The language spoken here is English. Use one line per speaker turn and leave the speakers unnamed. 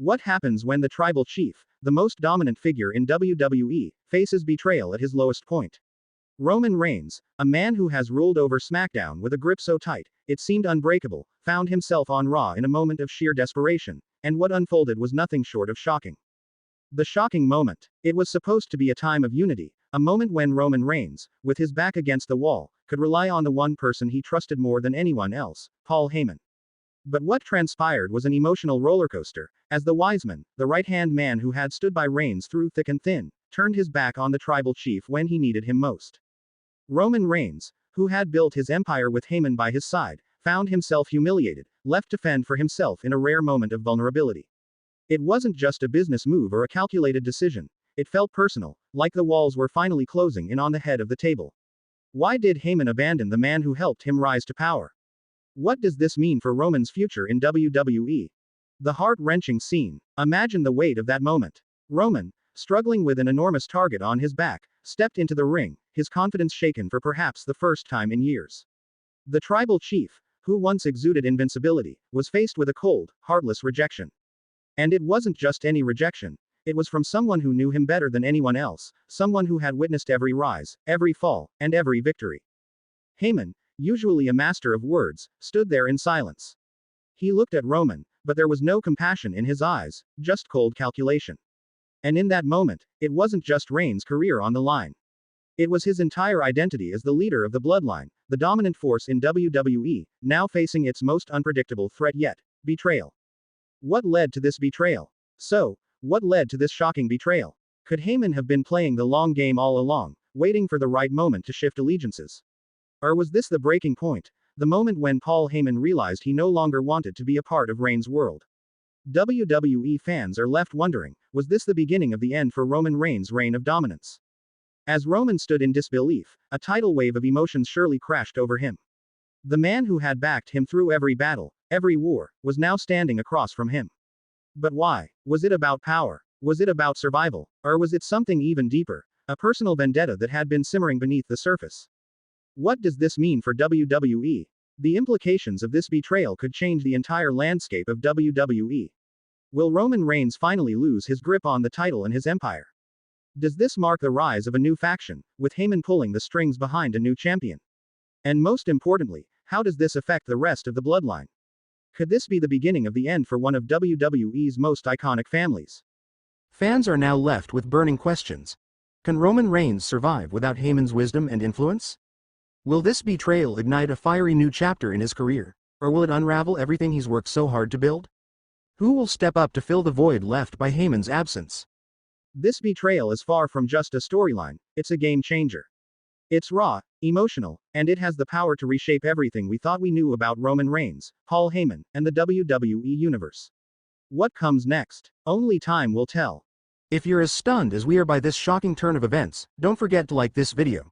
What happens when the tribal chief, the most dominant figure in WWE, faces betrayal at his lowest point? Roman Reigns, a man who has ruled over SmackDown with a grip so tight, it seemed unbreakable, found himself on Raw in a moment of sheer desperation, and what unfolded was nothing short of shocking. The shocking moment. It was supposed to be a time of unity, a moment when Roman Reigns, with his back against the wall, could rely on the one person he trusted more than anyone else, Paul Heyman. But what transpired was an emotional rollercoaster, as the Wiseman, the right-hand man who had stood by Reigns through thick and thin, turned his back on the tribal chief when he needed him most. Roman Reigns, who had built his empire with Heyman by his side, found himself humiliated, left to fend for himself in a rare moment of vulnerability. It wasn't just a business move or a calculated decision. It felt personal, like the walls were finally closing in on the head of the table. Why did Heyman abandon the man who helped him rise to power? What does this mean for Roman's future in WWE? The heart-wrenching scene. Imagine the weight of that moment. Roman, struggling with an enormous target on his back, stepped into the ring, his confidence shaken for perhaps the first time in years. The tribal chief, who once exuded invincibility, was faced with a cold, heartless rejection. And it wasn't just any rejection. It was from someone who knew him better than anyone else, someone who had witnessed every rise, every fall, and every victory. Heyman, usually a master of words, stood there in silence. He looked at Roman, but there was no compassion in his eyes, just cold calculation. And in that moment, it wasn't just Reigns' career on the line. It was his entire identity as the leader of the bloodline, the dominant force in WWE, now facing its most unpredictable threat yet: betrayal. What led to this betrayal? So, what led to this shocking betrayal? Could Heyman have been playing the long game all along, waiting for the right moment to shift allegiances? Or was this the breaking point, the moment when Paul Heyman realized he no longer wanted to be a part of Reigns' world? WWE fans are left wondering, was this the beginning of the end for Roman Reigns' reign of dominance? As Roman stood in disbelief, a tidal wave of emotions surely crashed over him. The man who had backed him through every battle, every war, was now standing across from him. But why? Was it about power? Was it about survival? Or was it something even deeper, a personal vendetta that had been simmering beneath the surface? What does this mean for WWE? The implications of this betrayal could change the entire landscape of WWE. Will Roman Reigns finally lose his grip on the title and his empire? Does this mark the rise of a new faction, with Heyman pulling the strings behind a new champion? And most importantly, how does this affect the rest of the bloodline? Could this be the beginning of the end for one of WWE's most iconic families?
Fans are now left with burning questions. Can Roman Reigns survive without Heyman's wisdom and influence? Will this betrayal ignite a fiery new chapter in his career, or will it unravel everything he's worked so hard to build? Who will step up to fill the void left by Heyman's absence?
This betrayal is far from just a storyline, it's a game changer. It's raw, emotional, and it has the power to reshape everything we thought we knew about Roman Reigns, Paul Heyman, and the WWE Universe. What comes next? Only time will tell.
If you're as stunned as we are by this shocking turn of events, don't forget to like this video.